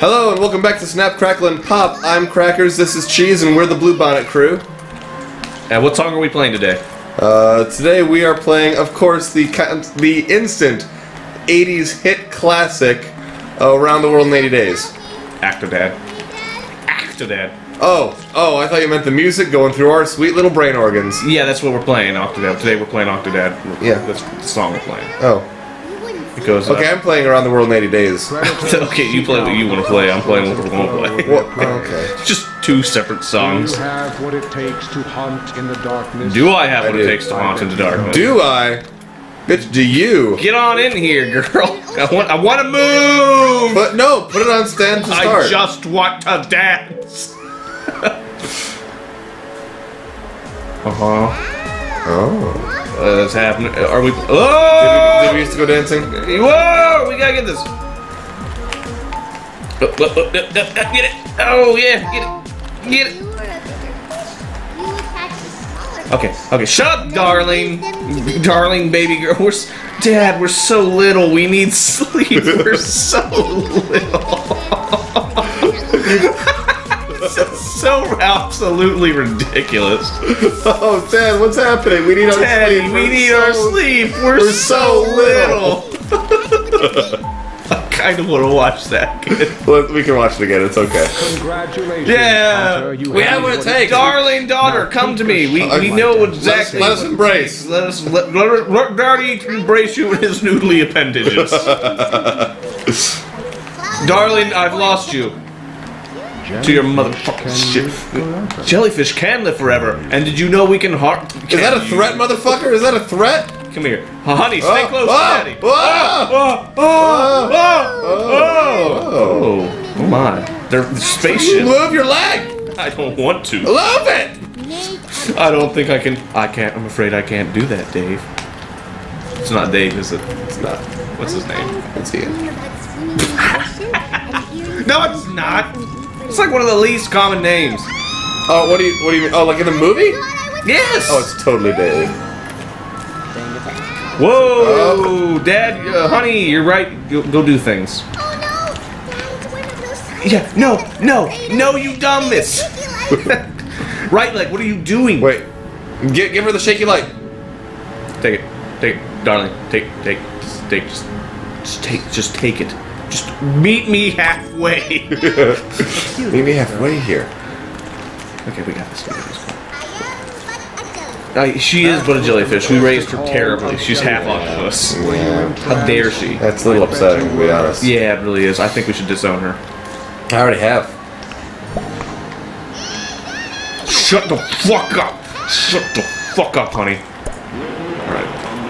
Hello and welcome back to Snap, Crackle, and Pop. I'm Crackers, this is Cheese, and we're the Blue Bonnet crew. And what song are we playing today? Today we are playing, of course, the instant 80s hit classic, Around the World in 80 Days. Octodad. Octodad. Oh, I thought you meant the music going through our sweet little brain organs. Yeah, that's what we're playing, Octodad. Today we're playing Octodad. Yeah. That's the song we're playing. Oh. It goes, okay, I'm playing Around the World in 80 Days. Okay, you play what you want to play, I'm playing what we want to play. Well, okay. Just two separate songs. Do you have what it takes to hunt in the darkness? Do I have what it takes to haunt in the darkness? Do I? Bitch, do you? Get on in here, girl. I want to move! But no, put it on stand to start. I just want to dance. Oh. What's happening? Are we? Oh! Did we used to go dancing? Whoa! We gotta get this. Get it! Oh yeah! Get it! Get it! Okay. Shut up, darling, darling baby girl. Dad, we're so little. We need sleep. We're so little. So absolutely ridiculous. Oh, Dad, what's happening? We need our sleep. We need our sleep. We're so little. I kind of want to watch that again. Well, we can watch it again. It's okay. Congratulations. Yeah, You we have what it takes. Darling daughter, come to me. We know exactly. Let us embrace. Let Daddy embrace you in his noodly appendages. Darling, I've lost you. To your motherfucking shit. Jellyfish can live forever. And did you know we can heart? Is that a threat, motherfucker? Is that a threat? Come here. Honey, stay close to Daddy. Oh my. They're spaceship. Move your leg! I don't want to. Love it! I don't think I can. I'm afraid I can't do that, Dave. It's not Dave, is it? It's not. What's his name? It's Ian. No, it's not. It's like one of the least common names. Oh, what do you mean? Oh, like in the movie? Yes! Oh, it's totally Dave. Whoa! Dad, honey, you're right. Go do things. Yeah, no, you dumbass! Right leg, what are you doing? Wait. Give her the shaky light. Take it, darling. Take it. Just meet me halfway. Meet me halfway here. Okay, we got this. She is but a jellyfish. We raised her terribly. She's half octopus. Yeah. How dare she? That's a little upsetting, to be honest. Yeah, it really is. I think we should disown her. I already have. Shut the fuck up! Shut the fuck up, honey.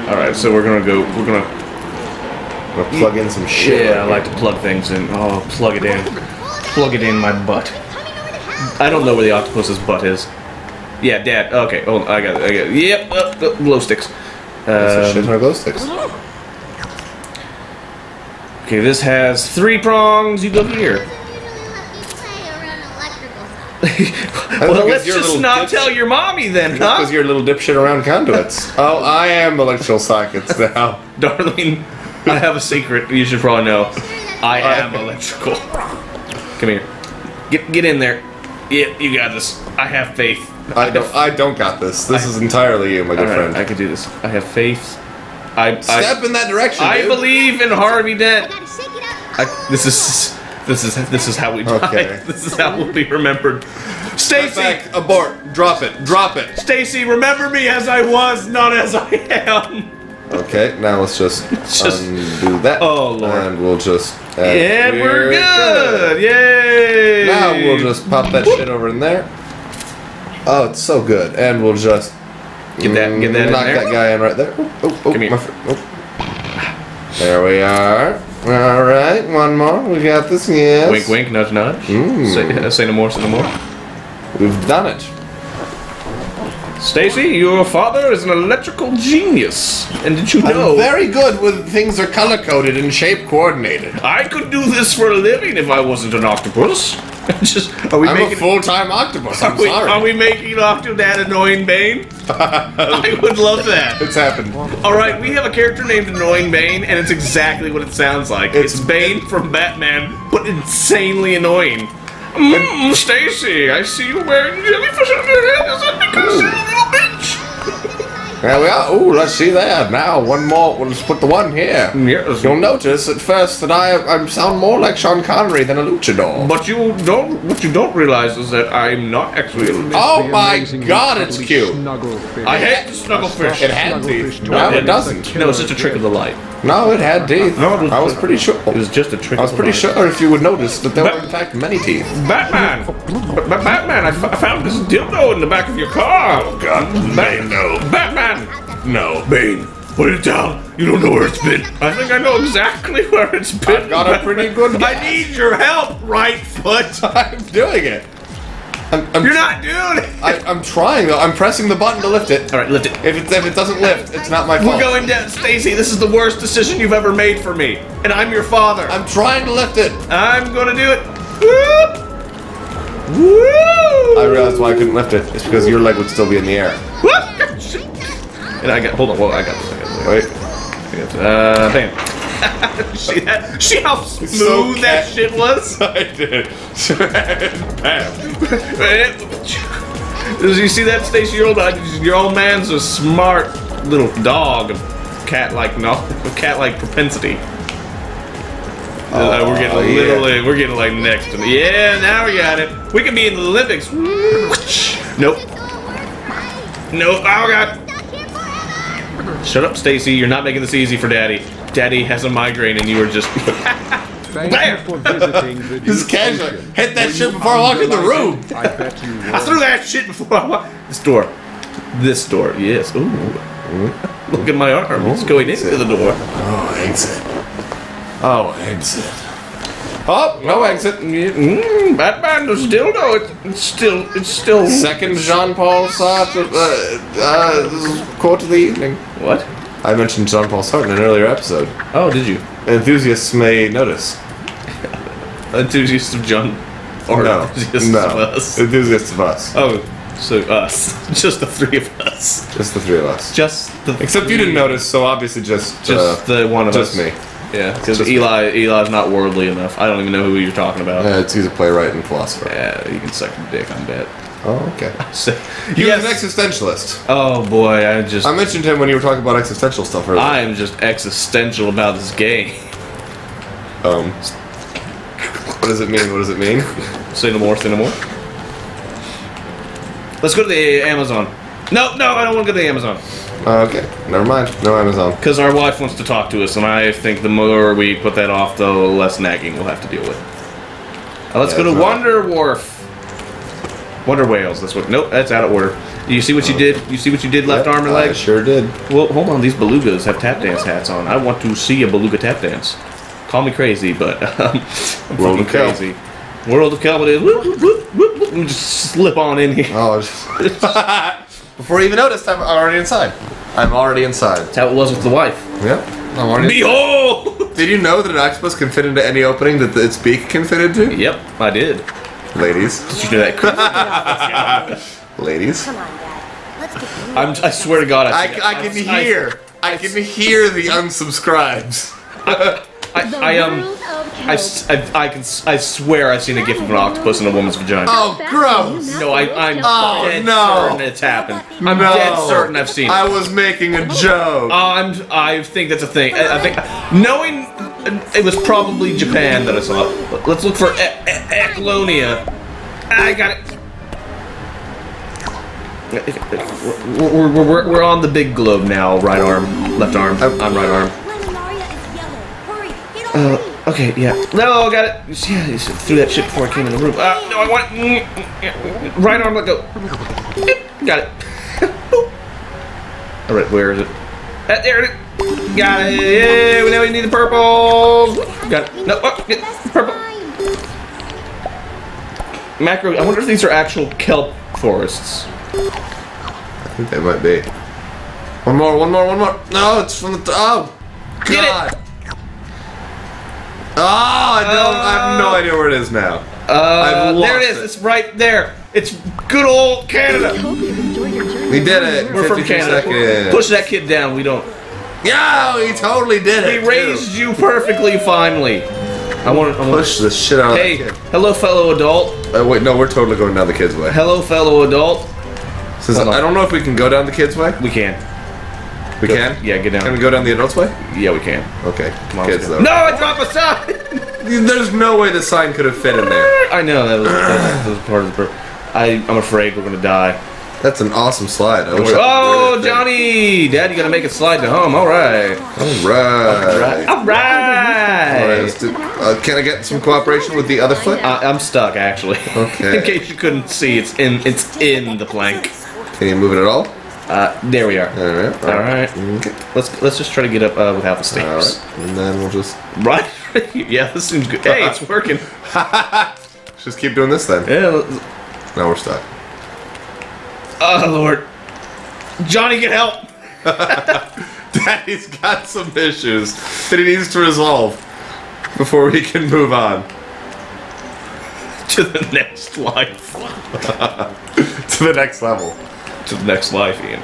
Alright, so we're gonna plug in some shit. Yeah, I like to plug things in. Oh, plug it in. Plug it in my butt. I don't know where the octopus's butt is. Yeah, Dad. Okay. Oh, I got it. Yep. Glow sticks. That's a shit ton of glow sticks. Okay, this has 3 prongs. You go here. Well, let's just not tell your mommy then, huh? Because you're a little dipshit around conduits. Oh, I am electrical sockets now. Darling, I have a secret you should probably know. I am electrical. Come here. Get in there. Yeah, you got this. I have faith. I don't got this. This is entirely you, my good friend. I can do this. I have faith. Step in that direction, I dude. believe in Harvey Dent. This is how we die. Okay. This is how we'll be remembered. Stacy, abort. Drop it. Stacy, remember me as I was, not as I am. Okay, now let's just undo that. Oh Lord. And we'll just. And we're good. Yay! Now we'll just pop that shit over in there. Oh, it's so good. And we'll just get that in there. Knock that guy in right there. Oh, come here. There we are. All right, one more. We got this. Yes. Wink, wink, nudge, nudge. Say no more. Say no more. We've done it. Stacy, your father is an electrical genius. And did you know? I'm very good when things are color-coded and shape-coordinated. I could do this for a living if I wasn't an octopus. I'm a full-time octopus, I'm sorry. Are we making Octodad Annoying Bane? I would love that. It's happened. Alright, we have a character named Annoying Bane, and it's exactly what it sounds like. It's Bane from Batman, but insanely annoying. Stacy, I see you wearing jellyfish on your head. Is that because you're a little bitch? There we are. Ooh, let's see there. Now, one more. Let's put the one here. Yes. You'll notice at first that I sound more like Sean Connery than a luchador. But what you don't realize is that I'm not actually a luchador. Oh my God, it's cute. I hate the snugglefish. It had teeth. No, it doesn't. No, it's just a trick of the light. No, it had teeth. No, I was pretty sure. It was just a trick. I was pretty sure if you would notice that there were in fact many teeth. Batman! Batman, I found this dildo in the back of your car! Oh God, Bane, no. Batman! No. Bane, put it down. You don't know where it's been. I think I know exactly where it's been. I've got a pretty good guess. I need your help, right foot! I'm doing it. You're not doing it! I'm trying though. I'm pressing the button to lift it. Alright, lift it. If it doesn't lift, it's not my fault. We're going down, Stacy. This is the worst decision you've ever made for me. And I'm your father. I'm trying to lift it. I'm gonna do it. Woo! Woo! I realized why I couldn't lift it. It's because your leg would still be in the air. And I got, hold on, I got this. Wait. Bam. See that? See how smooth so that shit was? I did. Bam. Did you see that, Stacey? Your old man's a smart little dog of cat-like propensity. We're getting like next to me. Yeah, now we got it. We can be in the Olympics. Nope. Nope. Oh God. Shut up, Stacy. You're not making this easy for Daddy. Daddy has a migraine, and you were just. Thank you for visiting the Just casually hit that shit before I walk in the room. I bet you I threw that shit before I walked. This door. Yes. Ooh. Look at my arm. It's going into the door. Oh, exit. Oh, exit. Oh, no exit. Batman, there's dildo. It's still. Second Jean-Paul Sartre quote of the evening. What? I mentioned Jean-Paul Sartre in an earlier episode. Oh, did you? Enthusiasts may notice. Enthusiasts of John. Or No, enthusiasts no. of us. Enthusiasts of us. Oh, so us. Just the three of us. Just the three of us. Just the. Except you didn't notice, so obviously just the one of just us. me. Yeah, because Just Eli's not worldly enough. I don't even know who you're talking about. He's a playwright and philosopher. Yeah, you can suck your dick on bet. Oh, okay. So, He was an existentialist. Oh boy, I mentioned him when you were talking about existential stuff earlier. I am just existential about this game. What does it mean? What does it mean? Say no more, say no more. Let's go to the Amazon. No, I don't want to go to the Amazon. Okay, never mind. No Amazon. Because our wife wants to talk to us, and I think the more we put that off, the less nagging we'll have to deal with. Let's go to Wonder Wharf. Wonder Whales. That's what. Nope, that's out of order. You see what you did? You see what you did? Left arm and leg. I sure did. Well, hold on. These belugas have tap dance hats on. I want to see a beluga tap dance. Call me crazy, but I'm World of Kelp. crazy. World of Kelp it is. Whoop, whoop, whoop, whoop. Let me just slip on in here. Oh, before you even noticed, I'm already inside. I'm already inside. That's how it was with the wife. Yep. I'm already. Behold! Did you know that an octopus can fit into any opening that its beak can fit into? Yep, I did. Ladies. Did you know that? Ladies. Come on, Dad. Let's get I swear to God, I can hear. I can hear the unsubscribes. I swear I've seen a gif of an octopus in a woman's vagina. Oh, gross. No, I'm Oh, dead no. certain it's happened. I'm No. dead certain I've seen it. I was making a joke. I think that's a thing. I think knowing it was probably Japan that I saw it. Let's look for Eclonia. I got it. We're on the big globe now. Right arm, left arm. On right arm. Okay, yeah. No, got it. Yeah, you threw that shit before I came in the room. No, I want right arm. Let go. Got it. All right, where is it? There it is. Got it. Yeah, now we need the purple. Got it. No, get purple. Macro. I wonder if these are actual kelp forests. I think they might be. One more. No, it's from the oh, God. Oh, I have no idea where it is now. I've lost there it is. It's right there. It's good old Canada. We did it. We're from Canada. Seconds. Push that kid down. We don't. Yeah, he totally did it. We raised you perfectly finally. I want to push the shit out of that kid. Hello, fellow adult. Wait, no, we're totally going down the kid's way. Hello, fellow adult. I don't know if we can go down the kid's way. We can. We can? Yeah, get down. Can we go down the adult's way? Yeah, we can. Okay. Come on, kids, though. No, I dropped a sign! There's no way the sign could have fit in there. I know, that was part of the purpose. I'm afraid we're going to die. That's an awesome slide. Oh, Johnny! Dad, you got to make it slide to home. All right. All right. Let's do, can I get some cooperation with the other foot? I'm stuck, actually. Okay. In case you couldn't see, it's in the plank. Can you move it at all? There we are. All right. Okay. Let's just try to get up without the stairs. All right. And then we'll just right. Yeah, this seems good. Hey, it's working. Just keep doing this then. Yeah. Now we're stuck. Oh Lord, Johnny, get help! Daddy's got some issues that he needs to resolve before we can move on to the next life. To the next level. To the next life, Ian.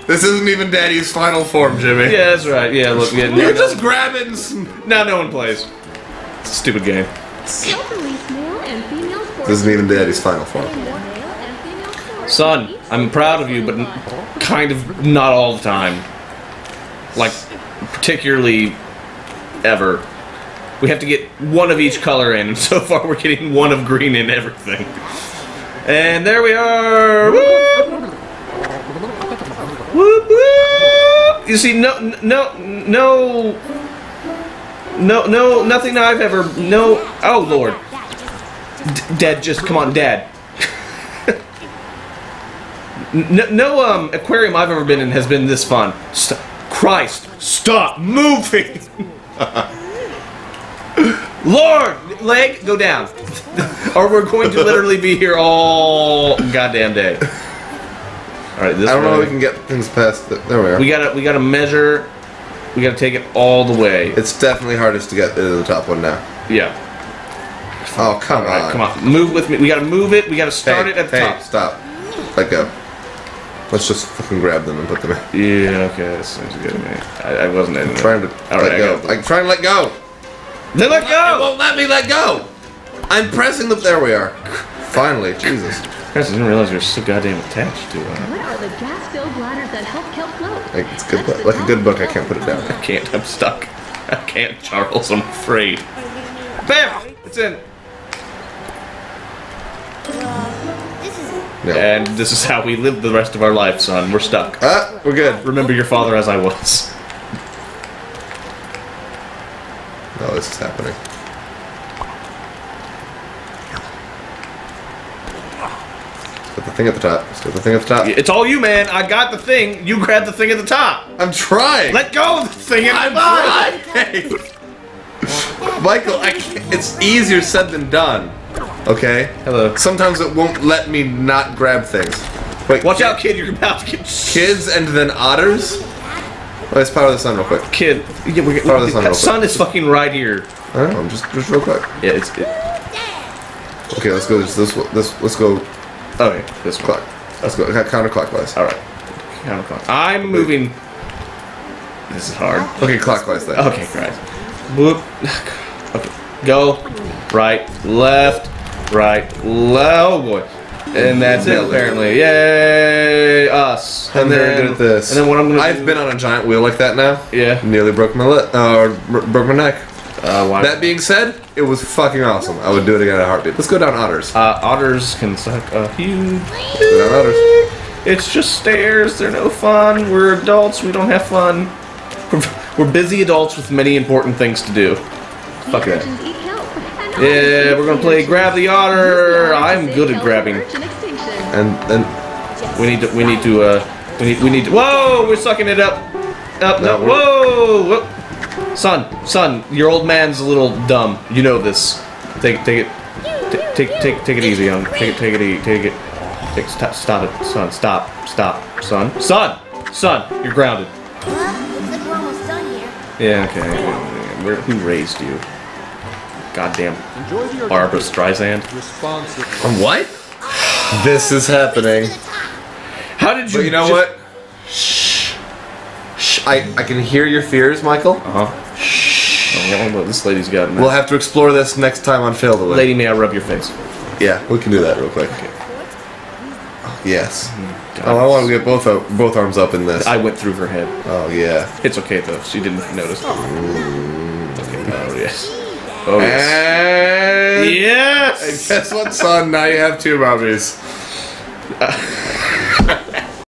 This isn't even Daddy's final form, Jimmy. Yeah, that's right. Yeah, look, you just grab it and now no one plays. It's a stupid game. This isn't even Daddy's final form. Son, I'm proud of you, but kind of not all the time. Like, particularly ever. We have to get one of each color in, and so far we're getting one of green in everything. And there we are! Whoop! Whoop, whoop! You see, nothing I've ever, oh Lord. Dad, just, come on, Dad. No aquarium I've ever been in has been this fun. Christ, stop moving! Lord, leg, go down. Or we're going to literally be here all goddamn day. Alright, this I don't know if we can get things past the, there we are. We gotta measure. We gotta take it all the way. It's definitely hardest to get to the top one now. Yeah. Oh, come on. Come on. Move with me. We gotta move it. We gotta start it at the top. Stop. Let go. Let's just fucking grab them and put them in. Yeah, okay, that seems good to me. I wasn't in trying to let go. I'm trying to let go. Then let go! It won't let me let go! I'm pressing the... There we are. Finally, Jesus. I didn't realize you were so goddamn attached to it. What are the gas-filled bladders that help kelp float? It's good, like a good book, I can't put it down. I can't, I'm stuck. I can't, Charles, I'm afraid. Bam! It's in. No. And this is how we live the rest of our life, son. We're stuck. We're good. Remember your father as I was. No, this is happening. Let's put the thing at the top. Let's put the thing at the top. It's all you, man. I got the thing. You grab the thing at the top. I'm trying. Let go of the thing at the top. Michael, I can't, it's easier said than done. Okay? Hello. Sometimes it won't let me not grab things. Wait, watch out, kid. You're about to get... Kids and then otters? Let's power the sun real quick. Kid. Yeah, power the sun real quick. Sun is fucking right here. I don't know, just real quick. Yeah, it's... Okay, let's go let's go... Okay, this one. Let's go counterclockwise. Alright. Counterclockwise. I'm moving... This is hard. Okay, clockwise then. Okay, Christ. Whoop. Okay. Go. Right. Left. Right. Oh boy. And that's it apparently. Yay! Us. I'm very good at this. And then what I'm gonna I've been on a giant wheel like that now. Yeah. Nearly broke my broke my neck. Why? That being said, it was fucking awesome. I would do it again in a heartbeat. Let's go down otters. Otters can suck a huge. Go down otters. It's just stairs. They're no fun. We're adults. We don't have fun. We're busy adults with many important things to do. Fuck that. Yeah, we're gonna play grab the otter. I'm good at grabbing. And then we need to. Whoa! We're sucking it up. No. Whoa! Son, your old man's a little dumb. You know this. Take it easy on. Take it. Okay, stop it, son. Stop, son. Son, you're grounded. Well, looks like we're almost done here. Yeah, okay. Who raised you? Goddamn Enjoy the Barbara Streisand. responsive. What? This is happening. How did you? But you know what? Shh. I can hear your fears, Michael. Uh huh. Shh. Oh, this lady's got. We'll have to explore this next time on Fail the Win. Lady, may I rub your face? Yeah, we can do that real quick. Okay. Yes. God. Oh, I want to get both arms up in this. I went through her head. Oh yeah. It's okay though. She didn't notice. Okay. Oh yes. Oh yes. And Yes. guess what, son? Now you have two Robbies.